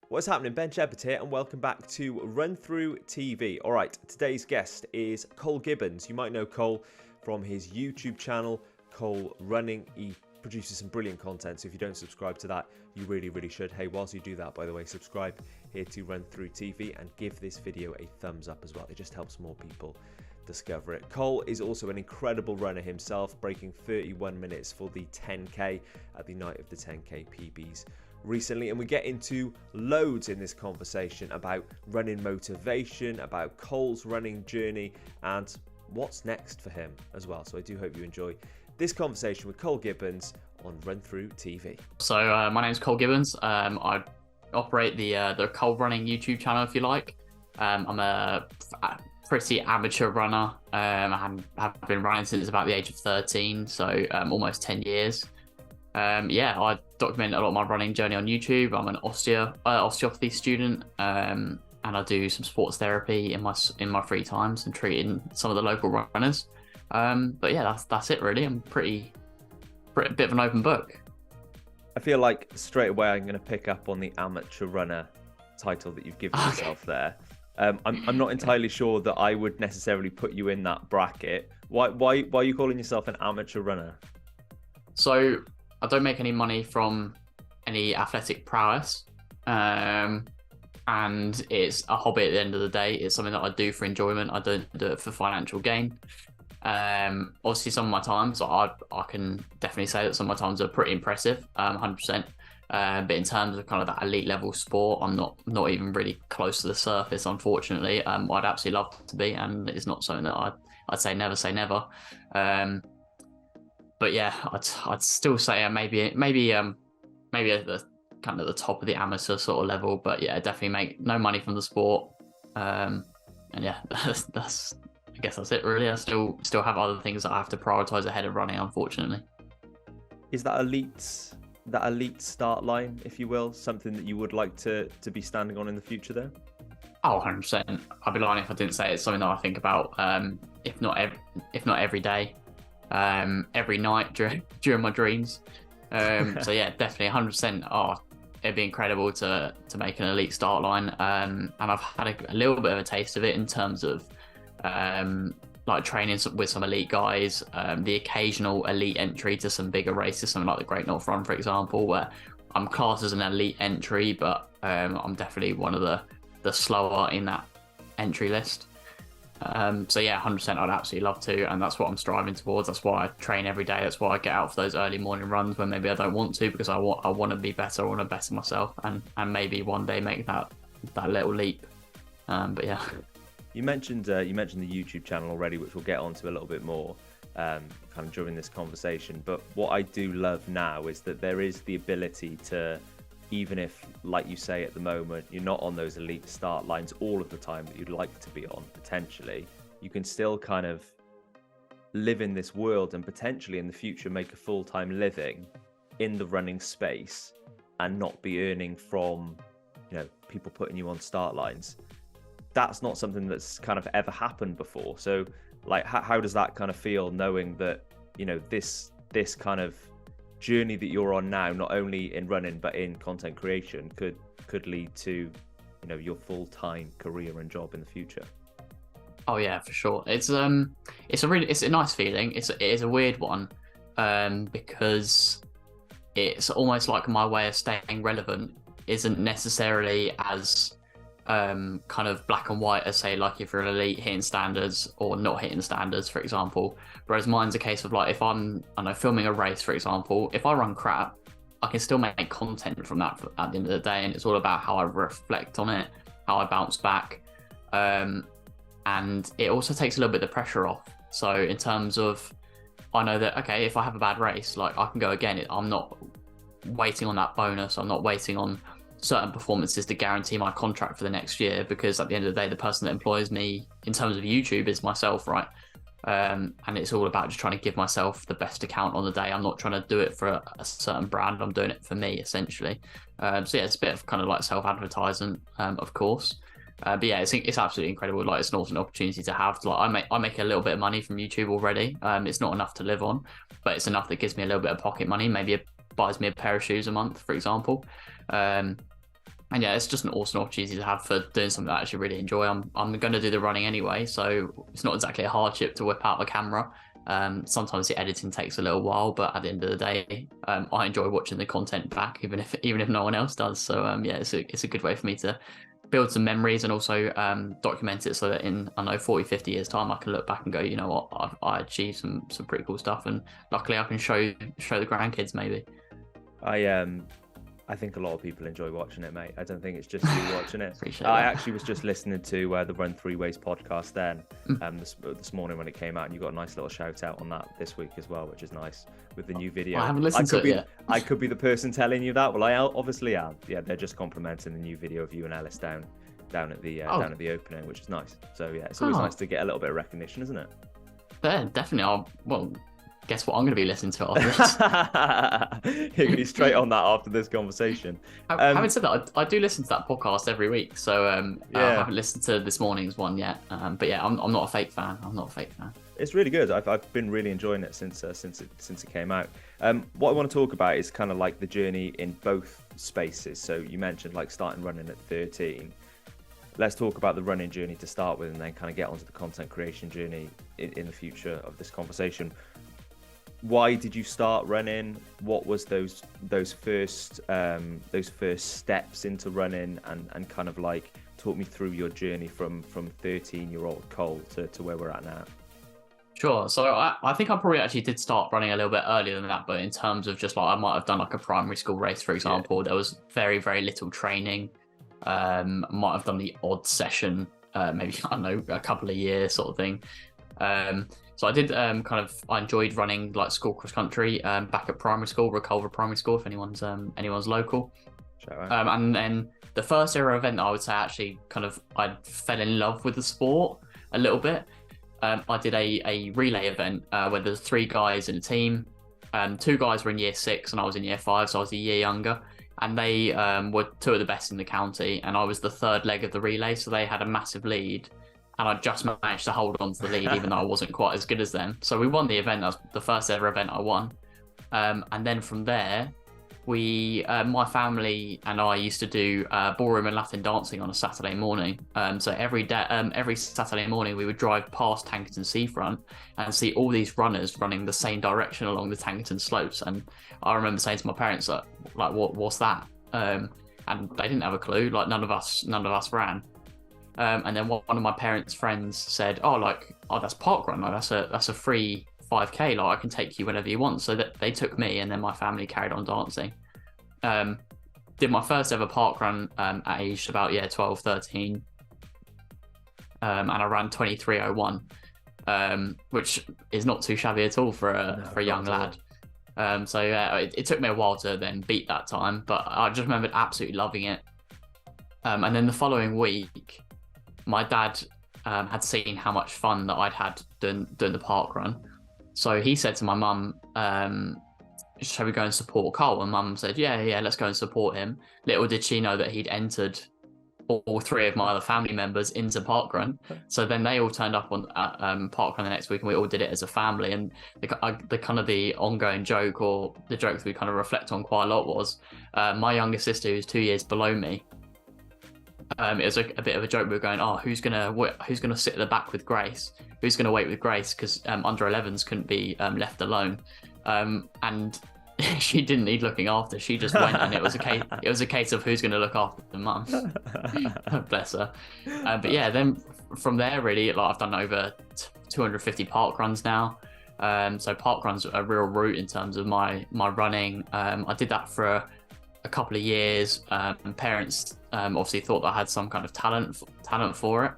What's happening? Ben Shepherd here, and welcome back to Run Through TV. All right, today's guest is Cole Gibbens. You might know Cole from his YouTube channel, Cole Running. He produces some brilliant content, so if you don't subscribe to that, you really should. Hey, whilst you do that, by the way, subscribe here to Run Through TV and give this video a thumbs up as well. It just helps more people discover it. Cole is also an incredible runner himself, breaking 31 minutes for the 10K at the night of the 10K PBs recently, and we get into loads in this conversation about running motivation, about Cole's running journey, and what's next for him as well. So I do hope you enjoy this conversation with Cole Gibbens on Run Through TV. So my name's Cole Gibbens. I operate the Cole Running YouTube channel, if you like. I'm a pretty amateur runner. I have been running since about the age of 13, so almost 10 years. I document a lot of my running journey on YouTube. I'm an osteopathy student, and I do some sports therapy in my free times and treating some of the local runners. But yeah, that's it really. I'm pretty bit of an open book. I feel like straight away I'm going to pick up on the amateur runner title that you've given yourself there. I'm not entirely sure that I would necessarily put you in that bracket. Why are you calling yourself an amateur runner? So I don't make any money from any athletic prowess, and it's a hobby at the end of the day. It's something that I do for enjoyment. I don't do it for financial gain. Obviously some of my times, I can definitely say that some of my times are pretty impressive, 100%. But in terms of kind of that elite level sport, I'm not even really close to the surface, unfortunately. I'd absolutely love to be, and it's not something that I'd say never. But yeah, I'd still say maybe at the kind of the top of the amateur sort of level. But yeah, definitely make no money from the sport. And yeah, that's I guess that's it really. I still have other things that I have to prioritize ahead of running, unfortunately. Is that elite start line, if you will, something that you would like to be standing on in the future there? Oh, 100%. I'd be lying if I didn't say it's something that I think about, if not every day, every night during my dreams. So yeah, definitely 100%. Oh, it'd be incredible to make an elite start line. And I've had a little bit of a taste of it in terms of like training with some elite guys, the occasional elite entry to some bigger races, something like the Great North Run, for example, where I'm classed as an elite entry, but I'm definitely one of the slower in that entry list. So yeah, 100%, I'd absolutely love to, and that's what I'm striving towards. That's why I train every day. That's why I get out for those early morning runs when maybe I don't want to, because I want to be better. I want to better myself, and maybe one day make that little leap. But yeah. You mentioned the YouTube channel already, which we'll get onto a little bit more kind of during this conversation. But what I do love now is that there is the ability to, even if, like you say, at the moment, you're not on those elite start lines all of the time that you'd like to be on, potentially, you can still kind of live in this world and potentially in the future make a full-time living in the running space and not be earning from, people putting you on start lines. That's not something that's kind of ever happened before. So like, how does that kind of feel, knowing that, this kind of journey that you're on now, not only in running but in content creation, could lead to your full-time career and job in the future? Oh yeah, for sure. It's a nice feeling. It is a weird one, because it's almost like my way of staying relevant isn't necessarily as kind of black and white as, say, like if you're an elite hitting standards or not hitting standards, for example. Whereas mine's a case of like, if I'm filming a race, for example, if I run crap, I can still make content from that at the end of the day, and it's all about how I reflect on it, how I bounce back, and it also takes a little bit of the pressure off. So in terms of, I know that, okay, if I have a bad race, like I can go again. I'm not waiting on that bonus. I'm not waiting on certain performances to guarantee my contract for the next year, because at the end of the day, the person that employs me in terms of YouTube is myself, right? And it's all about just trying to give myself the best account on the day. I'm not trying to do it for a certain brand. I'm doing it for me, essentially. So yeah, it's a bit of kind of like self-advertisement, of course. But yeah, it's absolutely incredible. Like, it's an awesome opportunity to have. Like, I make a little bit of money from YouTube already. It's not enough to live on, but it's enough that gives me a little bit of pocket money. Maybe it buys me a pair of shoes a month, for example. And yeah, it's just an awesome opportunity to have for doing something I actually really enjoy. I'm going to do the running anyway, so it's not exactly a hardship to whip out the camera. Sometimes the editing takes a little while, but at the end of the day, I enjoy watching the content back, even if no one else does. So yeah, it's a good way for me to build some memories and also document it so that in, I know, 40, 50 years time, I can look back and go, you know what, I achieved some pretty cool stuff, and luckily I can show the grandkids maybe. I think a lot of people enjoy watching it, mate. I don't think it's just you watching it. Appreciate I that. actually was just listening to the Run Three Ways podcast then this morning when it came out, and you got a nice little shout out on that this week as well, which is nice with the new video. I haven't listened to it yet. I could be the person telling you that. Well, I obviously am. Yeah, they're just complimenting the new video of you and Ellis down at the opening, which is nice. So yeah, it's always nice to get a little bit of recognition, isn't it? Yeah, definitely. Well, guess what I'm going to be listening to after this. You're going to be straight on that after this conversation. Having said that, I do listen to that podcast every week, so I haven't listened to this morning's one yet. But yeah, I'm not a fake fan. I'm not a fake fan. It's really good. I've been really enjoying it since it came out. What I want to talk about is kind of like the journey in both spaces. So you mentioned like starting running at 13. Let's talk about the running journey to start with, and then kind of get onto the content creation journey in the future of this conversation. Why did you start running? What was those first steps into running, and kind of like talk me through your journey from 13-year-old Cole to where we're at now. Sure. So I think I probably actually did start running a little bit earlier than that, but in terms of just like I might have done like a primary school race, for example, there was very, very little training. Might have done the odd session, maybe, I don't know, a couple of years sort of thing. So I did I enjoyed running like school cross country back at primary school, Reculver Primary School, if anyone's local. And then the first ever event I would say actually I fell in love with the sport a little bit. I did a relay event where there's 3 guys in a team. 2 guys were in year 6 and I was in year 5, so I was a year younger. And they were 2 of the best in the county, and I was the 3rd leg of the relay, so they had a massive lead. And I just managed to hold on to the lead, even though I wasn't quite as good as them. So we won the event. That was the first ever event I won. And then from there, my family and I used to do ballroom and Latin dancing on a Saturday morning. So every Saturday morning, we would drive past Tankerton Seafront and see all these runners running the same direction along the Tankerton slopes. And I remember saying to my parents, like, what's that? And they didn't have a clue. Like none of us ran. And then one of my parents' friends said, "Oh, that's parkrun. Like that's a free 5K. Like I can take you whenever you want." So that they took me, and then my family carried on dancing. Did my first ever parkrun at age about 12, 13, and I ran 23:01, which is not too shabby at all for a young lad. So yeah, it took me a while to then beat that time, but I just remembered absolutely loving it. And then the following week, my dad had seen how much fun that I'd had doing the park run. So he said to my mum, shall we go and support Cole? And mum said, yeah, let's go and support him. Little did she know that he'd entered all 3 of my other family members into parkrun. So then they all turned up on parkrun the next week, and we all did it as a family. And the ongoing joke, or the joke that we kind of reflect on quite a lot, was my younger sister, who's 2 years below me. It was a bit of a joke. We were going, who's gonna sit at the back with Grace? Who's gonna wait with Grace? Because under 11s couldn't be left alone. And she didn't need looking after. She just went, and it was a case of who's gonna look after the mum. Bless her. But yeah, then from there, really, I've done over 250 park runs now. So park runs are a real route in terms of my running. I did that for a couple of years, and parents obviously thought that I had some kind of talent for it,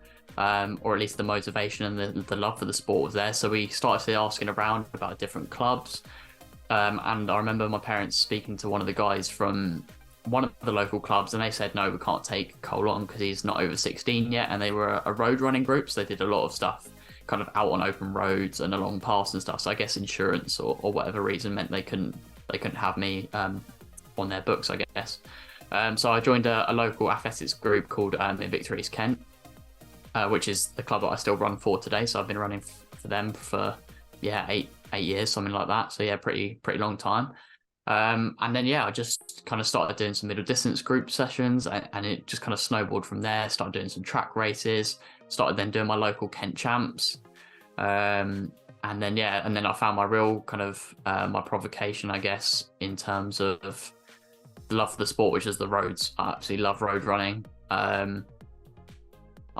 or at least the motivation and the love for the sport was there. So we started asking around about different clubs, and I remember my parents speaking to one of the guys from one of the local clubs, and they said, no, we can't take Cole on because he's not over 16 yet. And they were a road running group, so they did a lot of stuff kind of out on open roads and along paths and stuff. So I guess insurance or whatever reason meant they couldn't have me on their books, I guess. So I joined a local athletics group called Invicta East Kent, which is the club that I still run for today. So I've been running for them for 8 years, something like that. So yeah, pretty long time. And then, yeah, I just kind of started doing some middle distance group sessions, and it just kind of snowballed from there. Started doing some track races, started then doing my local Kent champs. And then, yeah, and then I found my real kind of my provocation, I guess, in terms of the love for the sport, which is the roads. I absolutely love road running. I'm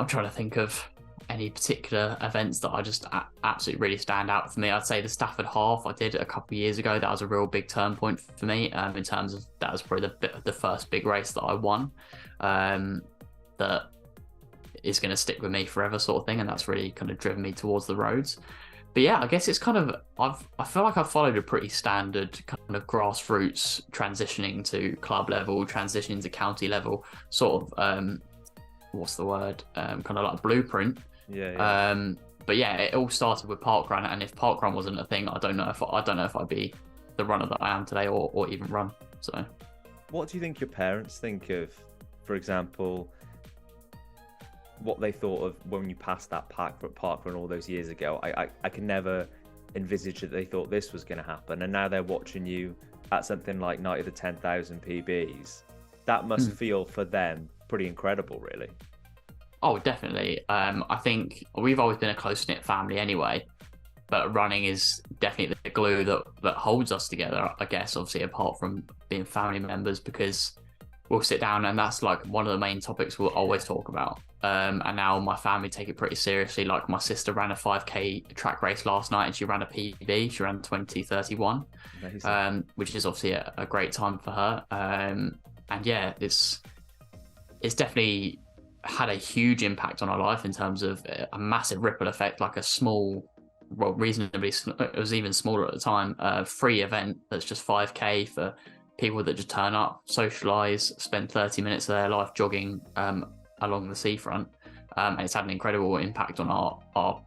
trying to think of any particular events that I just absolutely really stand out for me. I'd say the Stafford Half I did a couple of years ago. That was a real big turn point for me, in terms of that was probably the first big race that I won, that is going to stick with me forever, sort of thing. And that's really kind of driven me towards the roads. But yeah, I guess it's kind of, I feel like I've followed a pretty standard kind of grassroots transitioning to club level, transitioning to county level, sort of, what's the word? Kind of like blueprint. Yeah. But yeah, it all started with parkrun, and if parkrun wasn't a thing, I don't know if I'd be the runner that I am today, or even run. So, what do you think your parents think of, for example, what they thought of when you passed that parkrun all those years ago? I can never envisage that they thought this was going to happen, and now they're watching you at something like Night of the 10,000 PBs. That must feel for them pretty incredible, really. Oh, definitely. I think we've always been a close-knit family anyway, but running is definitely the glue that holds us together, I guess, obviously, apart from being family members, because we'll sit down and that's like one of the main topics we'll always talk about. And now my family take it pretty seriously. Like my sister ran a 5K track race last night and she ran a PB. She ran 20:31, which is obviously a great time for her. And yeah, it's definitely had a huge impact on our life in terms of a massive ripple effect, like a small, well, reasonably, it was even smaller at the time, free event that's just 5K for people that just turn up, socialise, spend 30 minutes of their life jogging along the seafront. And it's had an incredible impact on our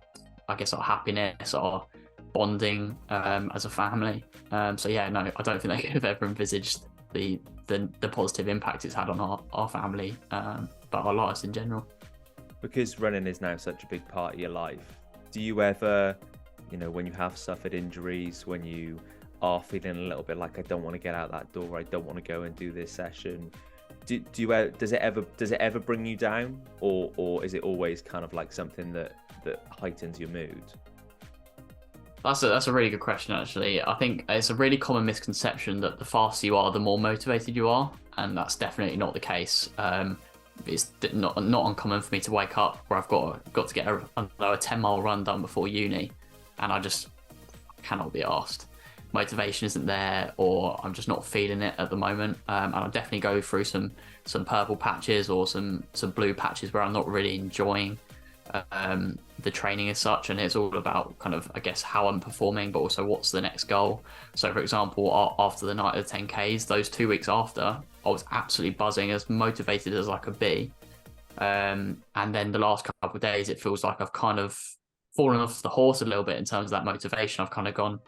I guess, our happiness, our bonding as a family. So yeah, no, I don't think they could have ever envisaged the positive impact it's had on our family, but our lives in general. Because running is now such a big part of your life, do you ever, when you have suffered injuries, when you are feeling a little bit like, I don't want to get out that door, I don't want to go and do this session, does it ever bring you down, or is it always kind of like something that heightens your mood? That's a really good question, actually. I think it's a really common misconception that the faster you are, the more motivated you are, and that's definitely not the case. It's not uncommon for me to wake up where I've got to get a 10-mile run done before uni, and I just cannot be asked. Motivation isn't there, or I'm just not feeling it at the moment. And I'll definitely go through some purple patches or some blue patches where I'm not really enjoying the training as such, and it's all about kind of, I guess, how I'm performing, but also what's the next goal. So for example, after the night of the 10Ks, those 2 weeks after, I was absolutely buzzing, as motivated as I could be, and then the last couple of days it feels like I've kind of fallen off the horse a little bit in terms of that motivation. I've kind of gone,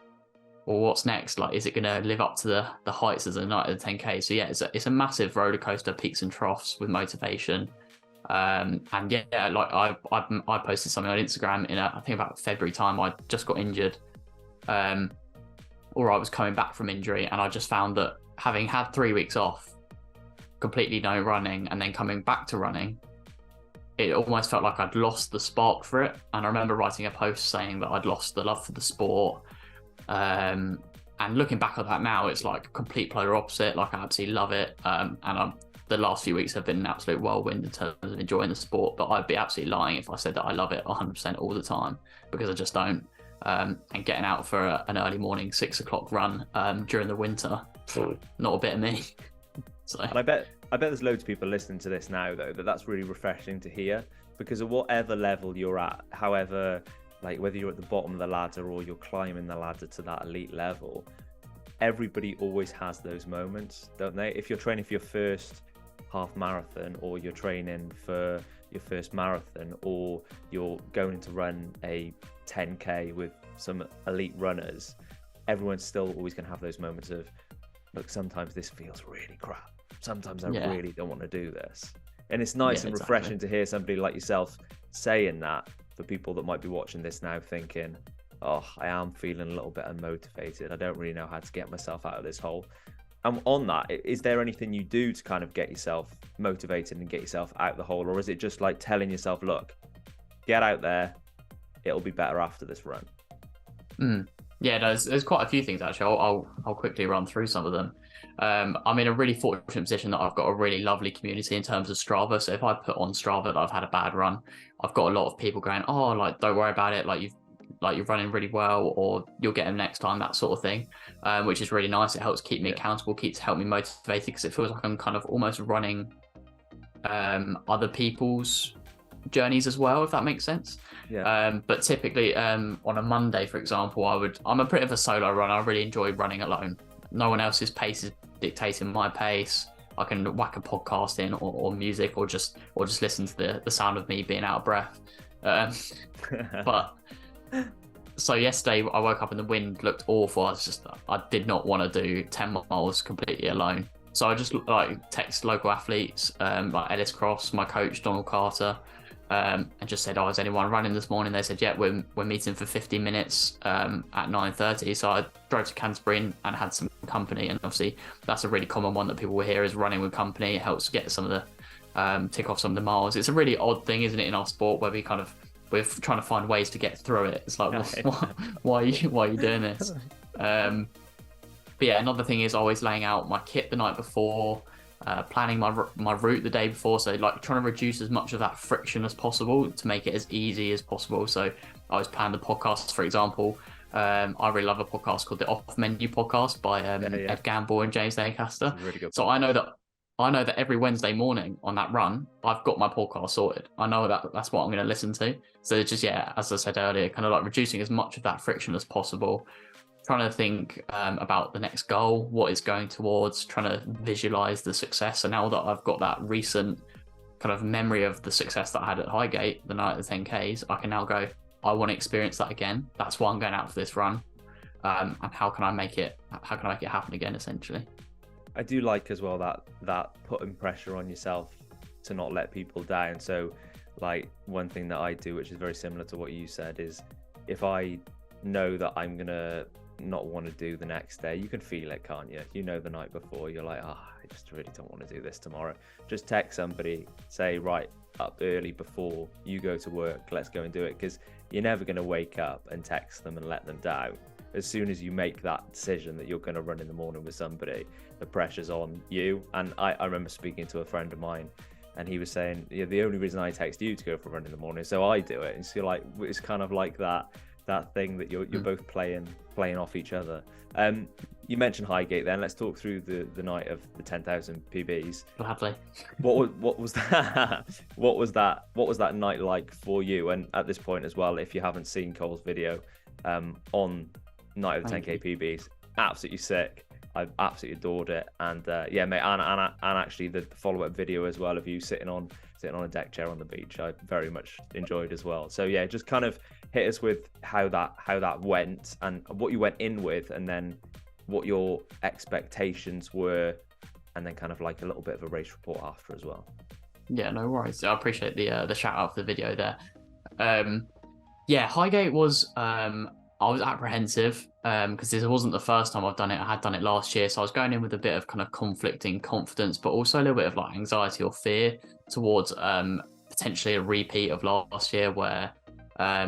well, what's next? Like, is it going to live up to the heights of the night of the 10K? So yeah, it's a massive roller coaster, peaks and troughs with motivation. And yeah, like I posted something on Instagram in I think about February time. I just got injured, or I was coming back from injury, and I just found that having had 3 weeks off, completely no running, and then coming back to running, it almost felt like I'd lost the spark for it. And I remember writing a post saying that I'd lost the love for the sport. And looking back at that now, it's like complete polar opposite. Like, I absolutely love it. And the last few weeks have been an absolute whirlwind in terms of enjoying the sport, but I'd be absolutely lying if I said that I love it 100% all the time, because I just don't. And getting out for an early morning 6 o'clock run during the winter, not a bit of me. So. And I bet there's loads of people listening to this now, though, that's really refreshing to hear, because at whatever level you're at, however, like whether you're at the bottom of the ladder or you're climbing the ladder to that elite level, everybody always has those moments, don't they? If you're training for your first half marathon, or you're training for your first marathon, or you're going to run a 10K with some elite runners, everyone's still always going to have those moments of, look, sometimes this feels really crap. Sometimes I really don't want to do this. And it's nice and refreshing to hear somebody like yourself saying that, for people that might be watching this now thinking, oh, I am feeling a little bit unmotivated. I don't really know how to get myself out of this hole. And on that, is there anything you do to kind of get yourself motivated and get yourself out of the hole? Or is it just like telling yourself, look, get out there, it'll be better after this run? Yeah, there's quite a few things actually. I'll quickly run through some of them. I'm in a really fortunate position that I've got a really lovely community in terms of Strava. So if I put on Strava that I've had a bad run, I've got a lot of people going, oh, like, don't worry about it, you're running really well, or you'll get them next time, that sort of thing, which is really nice. It helps keep me accountable, help me motivated, because it feels like I'm kind of almost running other people's journeys as well, if that makes sense. But typically on a Monday, for example, I'm a bit of a solo runner. I really enjoy running alone. No one else's pace is dictating my pace. I can whack a podcast in or music, or just listen to the sound of me being out of breath. But so yesterday I woke up and the wind looked awful. I did not want to do 10 miles completely alone. So I just like text local athletes, like Ellis Cross, my coach Donald Carter, and just said, oh, is anyone running this morning? They said, yeah, we're meeting for 15 minutes at 9:30. So I drove to Canterbury and had some company. And obviously that's a really common one that people will hear, is running with company. It helps get some of the tick off some of the miles. It's a really odd thing, isn't it, in our sport, where we're trying to find ways to get through it. It's like, why are you doing this? But yeah, another thing is always laying out my kit the night before, planning my route the day before. So like trying to reduce as much of that friction as possible to make it as easy as possible. So I always plan the podcasts, for example. I really love a podcast called the Off Menu Podcast by Ed Gamble and James Acaster. Really good. So I know that every Wednesday morning on that run, I've got my podcast sorted. I know that's what I'm going to listen to. So it's just, as I said earlier, kind of like reducing as much of that friction as possible, trying to think about the next goal, what it's going towards, trying to visualize the success. And now that I've got that recent kind of memory of the success that I had at Highgate the night of the 10Ks, I can now go, I want to experience that again. That's why I'm going out for this run. And how can I make it happen again, essentially? I do like as well that putting pressure on yourself to not let people down. So like one thing that I do, which is very similar to what you said, is if I know that I'm gonna not want to do the next day, you can feel it, can't you? You know, the night before you're like, I just really don't want to do this tomorrow. Just text somebody, say, right, up early before you go to work, let's go and do it, because you're never going to wake up and text them and let them down. As soon as you make that decision that you're going to run in the morning with somebody, the pressure's on you. And I remember speaking to a friend of mine, and he was saying, yeah, the only reason I text you to go for a run in the morning is so I do it. And so like, it's kind of like that thing that you're both playing off each other. You mentioned Highgate then. Let's talk through the night of the 10,000 PBs. Gladly. What was that? What was that night like for you? And at this point as well, if you haven't seen Cole's video on night of the 10K PBs, absolutely sick. I absolutely adored it. And yeah, mate, and actually the follow-up video as well of you sitting on a deck chair on the beach, I very much enjoyed as well. So yeah, just kind of hit us with how that went and what you went in with, and then what your expectations were, and then kind of like a little bit of a race report after as well. Yeah, no worries. I appreciate the shout out for the video there. Yeah, Highgate was I was apprehensive because this wasn't the first time I've done it. I had done it last year, so I was going in with a bit of kind of conflicting confidence, but also a little bit of like anxiety or fear towards potentially a repeat of last year, where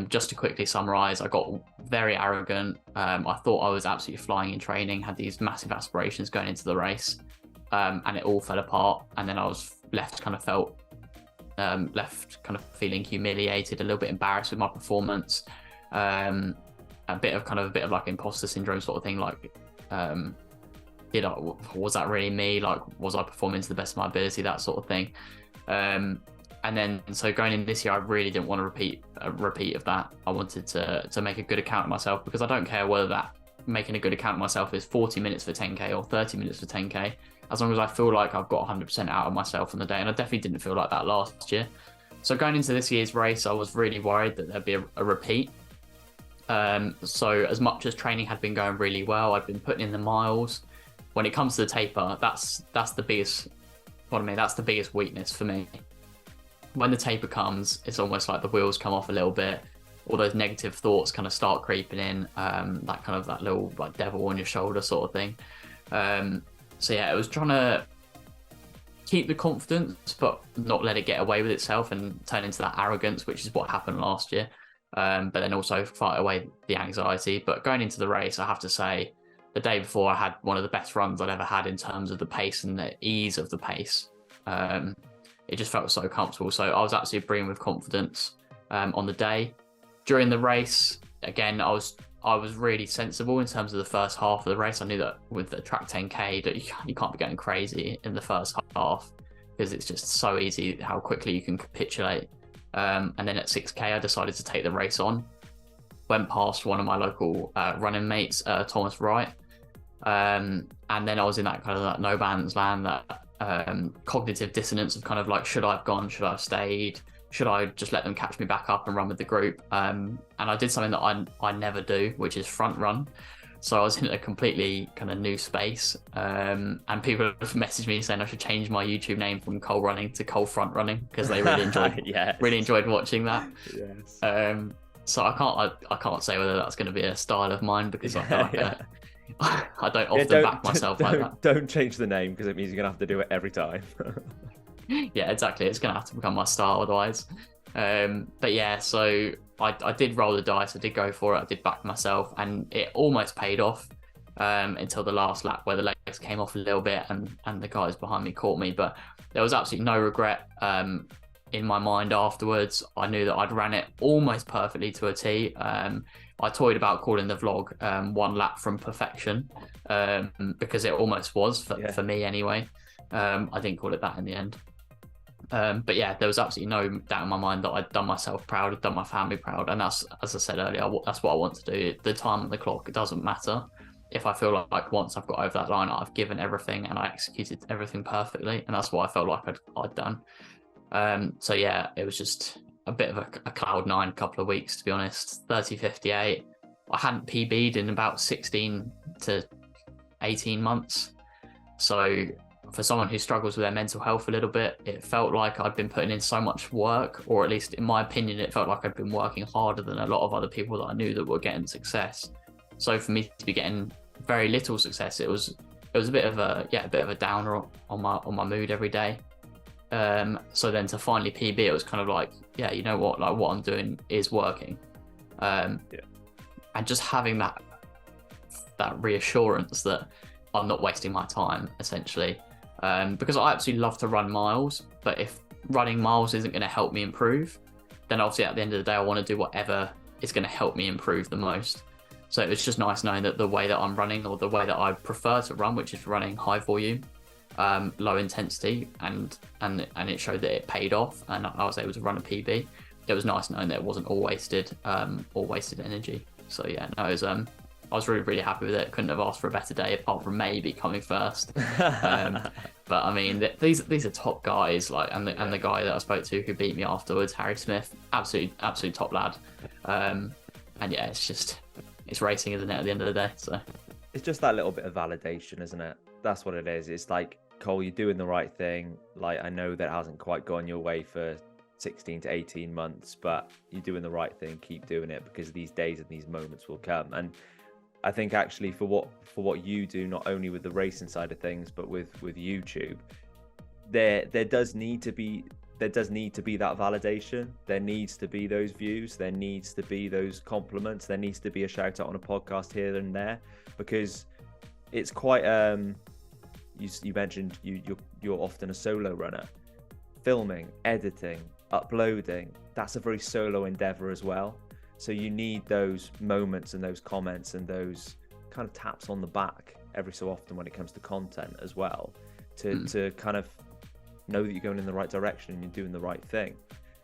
just to quickly summarize, I got very arrogant. I thought I was absolutely flying in training, had these massive aspirations going into the race, and it all fell apart. And then I was left kind of feeling humiliated, a little bit embarrassed with my performance. A bit of like imposter syndrome sort of thing, like was that really me, like was I performing to the best of my ability, that sort of thing. And then so going in this year, I really didn't want a repeat of that. I wanted to make a good account of myself, because I don't care whether that making a good account of myself is 40 minutes for 10K or 30 minutes for 10K, as long as I feel like I've got 100% out of myself on the day. And I definitely didn't feel like that last year. So going into this year's race, I was really worried that there'd be a repeat. So as much as training had been going really well, I'd been putting in the miles. When it comes to the taper, that's the biggest weakness for me. When the taper comes, it's almost like the wheels come off a little bit. all those negative thoughts kind of start creeping in, that little like devil on your shoulder sort of thing. So yeah, it was trying to keep the confidence, but not let it get away with itself and turn into that arrogance, which is what happened last year. But then also fight away the anxiety. But going into the race, I have to say, the day before I had one of the best runs I'd ever had in terms of the pace and the ease of the pace. It just felt so comfortable. So I was absolutely brimming with confidence on the day. During the race, again, I was really sensible in terms of the first half of the race. I knew that with the track 10K that you can't be going crazy in the first half because it's just so easy how quickly you can capitulate. And then at 6K, I decided to take the race on. Went past one of my local running mates, Thomas Wright. And then I was in that kind of that no man's land, that cognitive dissonance of kind of like, should I have gone? Should I have stayed? Should I just let them catch me back up and run with the group? And I did something that I never do, which is front run. So I was in a completely kind of new space. And people have messaged me saying I should change my YouTube name from Cole Running to Cole Front Running because they really enjoyed really enjoyed watching that. Yes. So I can't say whether that's going to be a style of mine because I feel like I don't often back myself like that. Don't change the name because it means you're going to have to do it every time. Yeah, exactly. It's going to have to become my style otherwise. But yeah, so I did roll the dice. I did go for it. I did back myself, and it almost paid off until the last lap where the legs came off a little bit, and the guys behind me caught me. But there was absolutely no regret in my mind afterwards. I knew that I'd ran it almost perfectly to a T. I toyed about calling the vlog one lap from perfection because it almost was for me anyway. I didn't call it that in the end. But yeah, there was absolutely no doubt in my mind that I'd done myself proud, I'd done my family proud, and that's, as I said earlier, that's what I want to do. The time on the clock, it doesn't matter. If I feel like once I've got over that line, I've given everything and I executed everything perfectly, and that's what I felt like I'd done. So yeah, it was just a bit of a cloud nine couple of weeks, to be honest. 30:58. I hadn't PB'd in about 16 to 18 months. So for someone who struggles with their mental health a little bit, it felt like I'd been putting in so much work, or at least in my opinion, it felt like I'd been working harder than a lot of other people that I knew that were getting success. So for me to be getting very little success, it was a bit of a downer on my mood every day. So then to finally PB, it was kind of like, yeah, you know what, like what I'm doing is working. And just having that reassurance that I'm not wasting my time, essentially. Because I absolutely love to run miles, but if running miles isn't going to help me improve, then obviously at the end of the day, I want to do whatever is going to help me improve the most. So it was just nice knowing that the way that I'm running, or the way that I prefer to run, which is running high volume, low intensity, and it showed that it paid off, and I was able to run a PB. It was nice knowing that it wasn't all wasted energy. So yeah, no, it was I was really, really happy with it. Couldn't have asked for a better day, apart from maybe coming first. But I mean, these are top guys, like, and the guy that I spoke to who beat me afterwards, Harry Smith, absolute top lad. And yeah, it's racing, isn't it? At the end of the day, so it's just that little bit of validation, isn't it? That's what it is. It's like, Cole, you're doing the right thing. Like, I know that it hasn't quite gone your way for 16 to 18 months, but you're doing the right thing. Keep doing it, because these days and these moments will come. And I think actually for what you do, not only with the racing side of things, but with YouTube, there does need to be that validation. There needs to be those views. There needs to be those compliments. There needs to be a shout out on a podcast here and there, because it's quite you mentioned you're often a solo runner. Filming, editing, uploading, that's a very solo endeavor as well. So you need those moments and those comments and those kind of taps on the back every so often when it comes to content as well, to kind of know that you're going in the right direction and you're doing the right thing.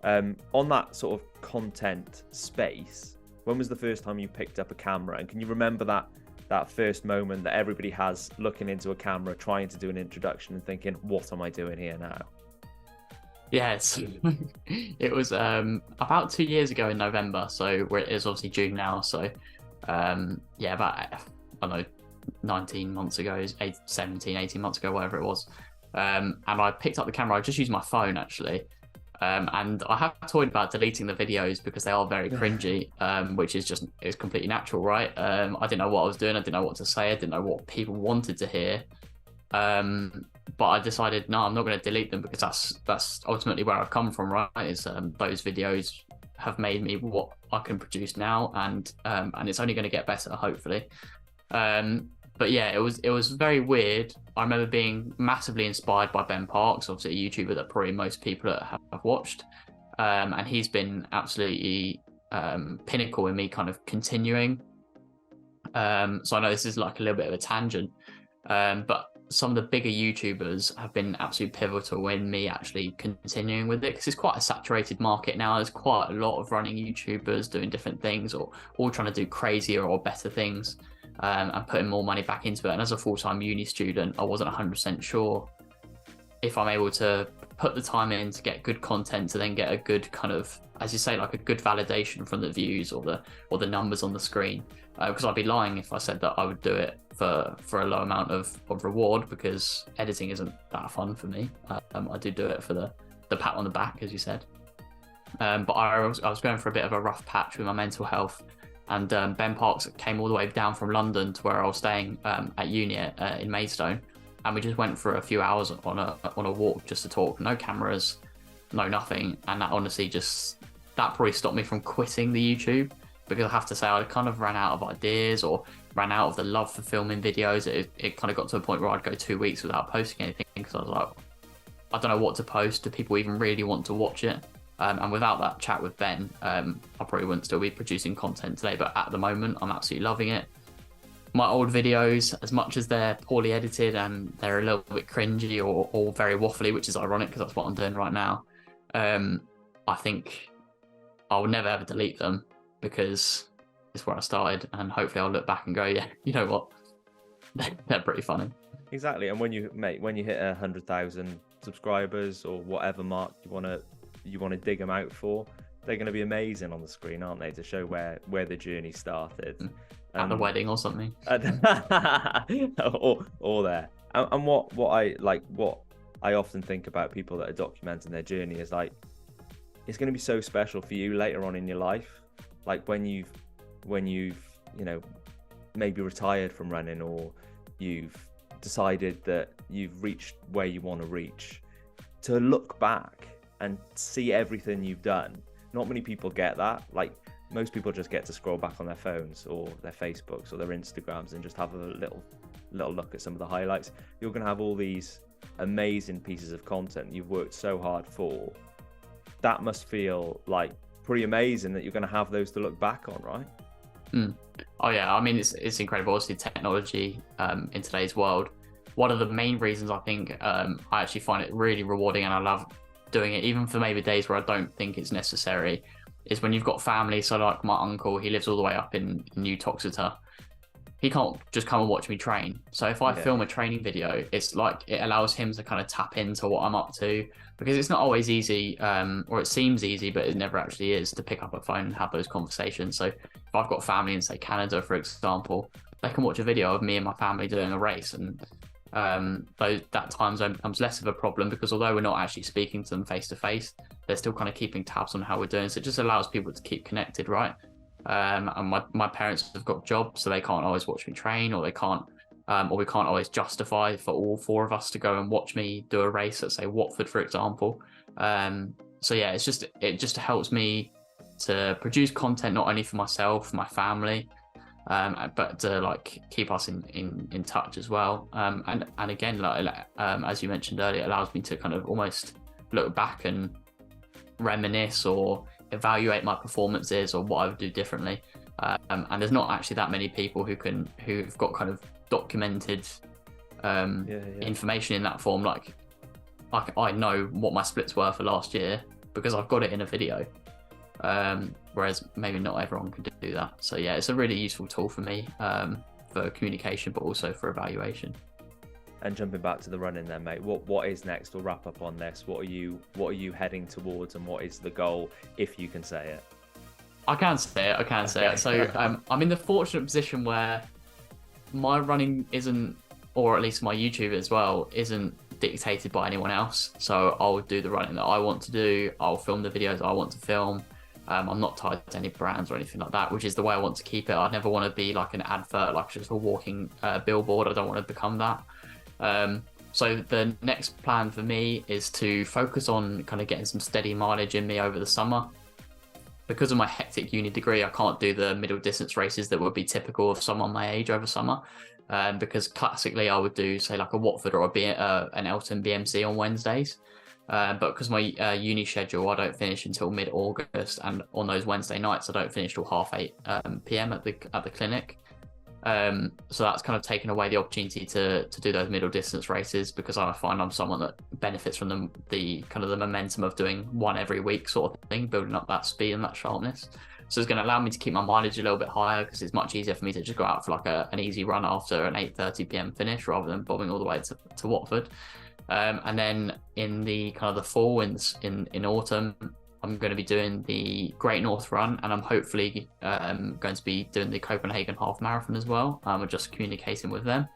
On that sort of content space, when was the first time you picked up a camera? And can you remember that first moment that everybody has, looking into a camera, trying to do an introduction and thinking, what am I doing here now? Yes, it was about 2 years ago in November, so it is obviously June now, so yeah, about, I don't know, 19 months ago, 18 months ago, whatever it was, and I picked up the camera. I just used my phone actually, And I have toyed about deleting the videos because they are very cringy, which is completely natural, right? I didn't know what I was doing. I didn't know what to say. I didn't know what people wanted to hear. But I decided, no, I'm not going to delete them because that's ultimately where I've come from, right? Is those videos have made me what I can produce now, and it's only going to get better, hopefully. But yeah, it was very weird. I remember being massively inspired by Ben Parks, obviously a YouTuber that probably most people have watched, and he's been absolutely pinnacle in me kind of continuing. So I know this is like a little bit of a tangent, but some of the bigger YouTubers have been absolutely pivotal in me actually continuing with it, because it's quite a saturated market now. There's quite a lot of running YouTubers doing different things, or all trying to do crazier or better things, and putting more money back into it. And as a full-time uni student, I wasn't 100% sure if I'm able to put the time in to get good content, to then get a good kind of, as you say, like a good validation from the views or the numbers on the screen. Because I'd be lying if I said that I would do it for a low amount of reward, because editing isn't that fun for me. I do it for the pat on the back, as you said. But I was going for a bit of a rough patch with my mental health, and Ben Parks came all the way down from London to where I was staying at uni in Maidstone, and we just went for a few hours on a walk just to talk. No cameras, no nothing, and that honestly that probably stopped me from quitting the YouTube, because I have to say I kind of ran out of ideas, or ran out of the love for filming videos. It kind of got to a point where I'd go 2 weeks without posting anything, because I was like, I don't know what to post. Do people even really want to watch it? And without that chat with Ben, I probably wouldn't still be producing content today. But at the moment, I'm absolutely loving it. My old videos, as much as they're poorly edited and they're a little bit cringy or very waffly, which is ironic because that's what I'm doing right now, I think I will never ever delete them, because it's where I started, and hopefully I'll look back and go, yeah, you know what, they're pretty funny. Exactly. And when you hit 100,000 subscribers or whatever mark you want to dig them out for, they're going to be amazing on the screen, aren't they, to show where the journey started. At the wedding or something. or there. And what I often think about people that are documenting their journey is like, it's going to be so special for you later on in your life, like when you've maybe retired from running, or you've decided that you've reached where you want to reach, to look back and see everything you've done. Not many people get that. Like, most people just get to scroll back on their phones or their Facebooks or their Instagrams and just have a little look at some of the highlights. You're going to have all these amazing pieces of content you've worked so hard for. That must feel like pretty amazing that you're going to have those to look back on, right? Oh yeah, I mean, it's incredible. Obviously, technology in today's world, one of the main reasons I think I actually find it really rewarding, and I love doing it even for maybe days where I don't think it's necessary, is when you've got family. So like my uncle, he lives all the way up in New Toxeter. He can't just come and watch me train. So if I film a training video, it's like it allows him to kind of tap into what I'm up to, because it's not always easy, or it seems easy, but it never actually is, to pick up a phone and have those conversations. So if I've got family in, say, Canada, for example, they can watch a video of me and my family doing a race, and that time zone becomes less of a problem, because although we're not actually speaking to them face to face, they're still kind of keeping tabs on how we're doing. So it just allows people to keep connected, right? And my parents have got jobs, so they can't always watch me train, or they can't, or we can't always justify for all four of us to go and watch me do a race at, say, Watford, for example. So yeah, it just helps me to produce content not only for myself, my family, but to like keep us in touch as well. And again, as you mentioned earlier, it allows me to kind of almost look back and reminisce or evaluate my performances or what I would do differently. And there's not actually that many people who've got kind of documented information in that form. Like I know what my splits were for last year because I've got it in a video. Whereas maybe not everyone can do that. So yeah, it's a really useful tool for me, for communication, but also for evaluation. And jumping back to the running then, mate, what is next? We'll wrap up on this. What are you heading towards, and what is the goal, if you can say it? I can say it. So I'm in the fortunate position where my running isn't, or at least my YouTube as well, isn't dictated by anyone else. So I'll do the running that I want to do. I'll film the videos I want to film. I'm not tied to any brands or anything like that, which is the way I want to keep it. I never want to be like an advert, like just a walking billboard. I don't want to become that. So the next plan for me is to focus on kind of getting some steady mileage in me over the summer. Because of my hectic uni degree, I can't do the middle distance races that would be typical of someone my age over summer. Because classically I would do, say, like a Watford or an Elton BMC on Wednesdays. But because my uni schedule, I don't finish until mid-August, and on those Wednesday nights I don't finish till 8:30 p.m. at the clinic. So that's kind of taken away the opportunity to do those middle distance races, because I find I'm someone that benefits from the kind of the momentum of doing one every week sort of thing, building up that speed and that sharpness. So it's going to allow me to keep my mileage a little bit higher, because it's much easier for me to just go out for like an easy run after an 8:30 p.m. finish rather than bobbing all the way to Watford. And then in the kind of the fall, in autumn, I'm going to be doing the Great North Run, and I'm hopefully going to be doing the Copenhagen Half Marathon as well. I'm just communicating with them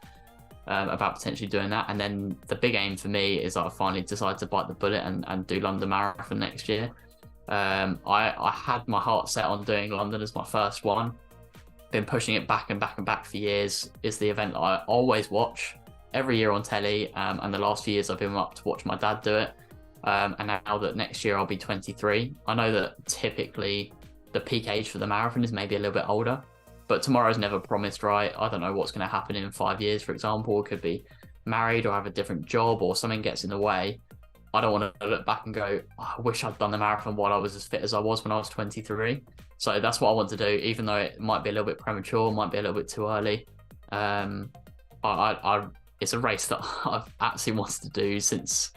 about potentially doing that. And then the big aim for me is that I finally decided to bite the bullet and do London Marathon next year. I had my heart set on doing London as my first one. Been pushing it back and back and back for years. It's the event that I always watch every year on telly, and the last few years I've been up to watch my dad do it. And now that next year I'll be 23, I know that typically the peak age for the marathon is maybe a little bit older, but tomorrow's never promised, right? I don't know what's going to happen in 5 years, for example. It could be married or have a different job, or something gets in the way. I don't want to look back and go, oh, I wish I'd done the marathon while I was as fit as I was when I was 23. So that's what I want to do, even though it might be a little bit premature, might be a little bit too early. It's a race that I've actually wanted to do since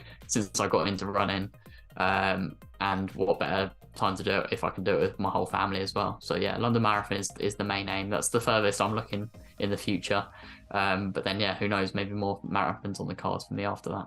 I got into running, and what better time to do it if I can do it with my whole family as well. So yeah, London Marathon is the main aim. That's the furthest I'm looking in the future. But then yeah, who knows, maybe more marathons on the cards for me after that.